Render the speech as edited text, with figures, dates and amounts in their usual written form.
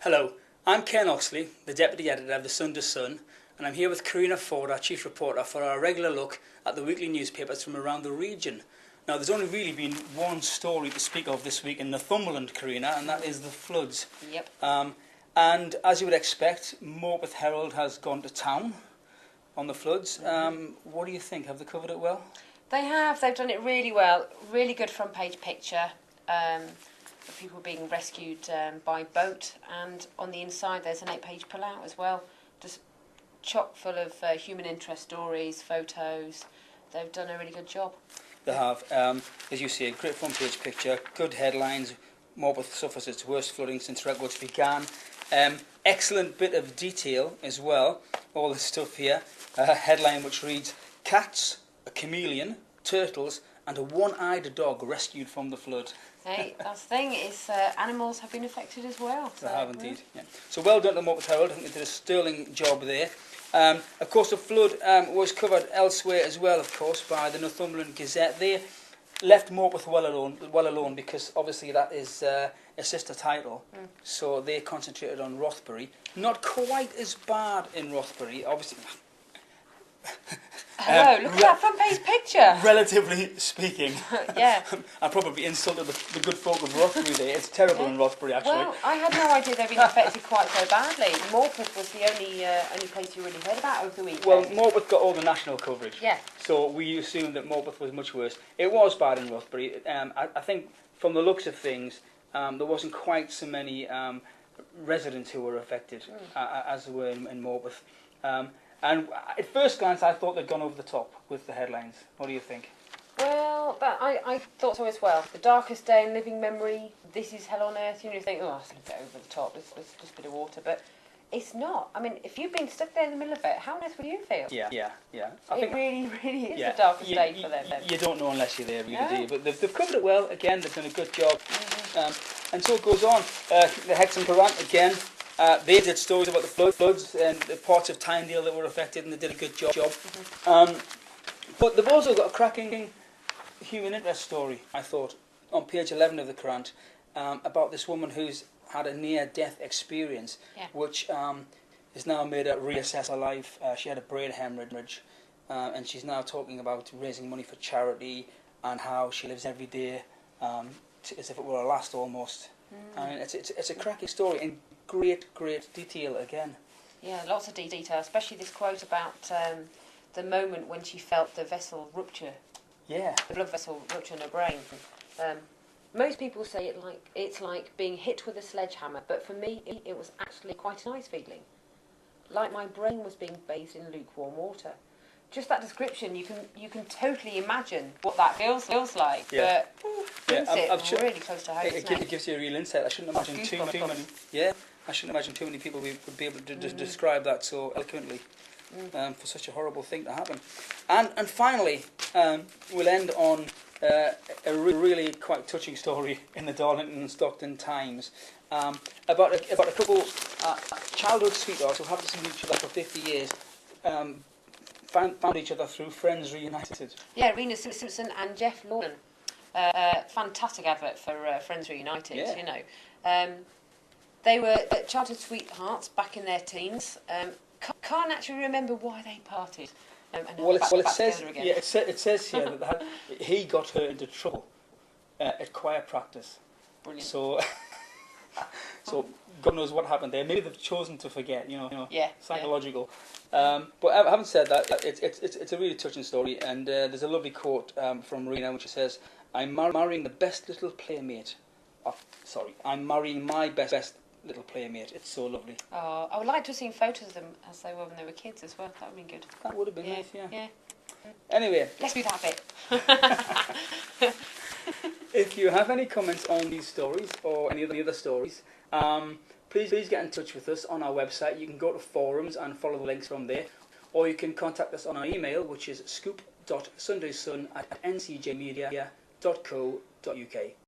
Hello, I'm Ken Oxley, the Deputy Editor of the Sunday Sun, and I'm here with Karina Ford, our Chief Reporter, for our regular look at the weekly newspapers from around the region. Now, there's only really been one story to speak of this week in Northumberland, Karina, and that is the floods. Yep. And as you would expect, Morpeth Herald has gone to town on the floods. What do you think? Have they covered it well? They have. They've done it really well. Really good front page picture. Of people being rescued by boat, and on the inside there's an 8-page pull-out as well, just chock full of human interest stories, photos. They've done a really good job. They have. As you see, a great front page picture, good headlines. Morpeth suffers its worst flooding since records began. Excellent bit of detail as well. All this stuff here. A headline which reads, "Cats, a chameleon, turtles and a one-eyed dog rescued from the flood." Hey, that's the thing, is animals have been affected as well. They have indeed. Yeah. So well done to Morpeth Herald. I think they did a sterling job there. Of course, the flood was covered elsewhere as well, of course, by the Northumberland Gazette. They left Morpeth well alone because obviously that is a sister title. So they concentrated on Rothbury. Not quite as bad in Rothbury, obviously. Hello, look at that front page picture. Relatively speaking. Yeah. I probably insulted the good folk of Rothbury there. It's terrible in Rothbury, actually. Well, I had no idea they'd been affected quite so badly. Morpeth was the only place you really heard about over the weekend. Well, Morpeth got all the national coverage. Yeah. So we assumed that Morpeth was much worse. It was bad in Rothbury. I think from the looks of things, there wasn't quite so many residents who were affected as there were in Morpeth. And at first glance, I thought they'd gone over the top with the headlines. What do you think? Well, I thought so as well. The darkest day in living memory, this is hell on earth. You think, oh, it's a bit over the top, it's just a bit of water. But it's not. I mean, if you've been stuck there in the middle of it, how on earth would you feel? Yeah. It really is the darkest day for them. You don't know unless you're there, really, do you? But they've covered it well. Again, they've done a good job. And so it goes on. The Hexham Courant, again, they did stories about the floods and the parts of Tynedale that were affected, and they did a good job. But they've also got a cracking human interest story, I thought, on page 11 of the Courant, about this woman who's had a near-death experience, which has now made her reassess her life. She had a brain hemorrhage, and she's now talking about raising money for charity and how she lives every day as if it were her last almost. I mean, it's a cracking story in great detail again. Yeah, lots of detail, especially this quote about the moment when she felt the vessel rupture. Yeah. The blood vessel rupture in her brain. Most people say it's like being hit with a sledgehammer, but for me it was actually quite a nice feeling. Like my brain was being bathed in lukewarm water. Just that description, you can totally imagine what that feels like. Yeah. But it's really close to home. It gives you a real insight. I shouldn't imagine too many. Yeah. I shouldn't imagine too many people would be able to describe that so eloquently. For such a horrible thing to happen. And finally, we'll end on a really quite touching story in the Darlington and Stockton Times about a couple childhood sweethearts who haven't seen each other for 50 years. Found each other through Friends Reunited. Yeah, Rena Simpson and Jeff Lawson. Fantastic advert for Friends Reunited. Yeah. You know, they were childhood sweethearts back in their teens. Can't actually remember why they parted. It says here that he got her into trouble at choir practice. Brilliant. So God knows what happened there. Maybe they've chosen to forget. Yeah. Psychological. But having said that, it's a really touching story, and there's a lovely quote from Rena which says, "I'm marrying the best little playmate. I'm marrying my best little playmate." It's so lovely. Oh, I would like to have seen photos of them as they were when they were kids as well. That would have been good. That would have been nice, yeah. Yeah. Anyway, let's do that bit. If you have any comments on these stories or any other stories, please get in touch with us on our website. You can go to forums and follow the links from there, or you can contact us on our email, which is scoop.sundaysun@ncjmedia.co.uk.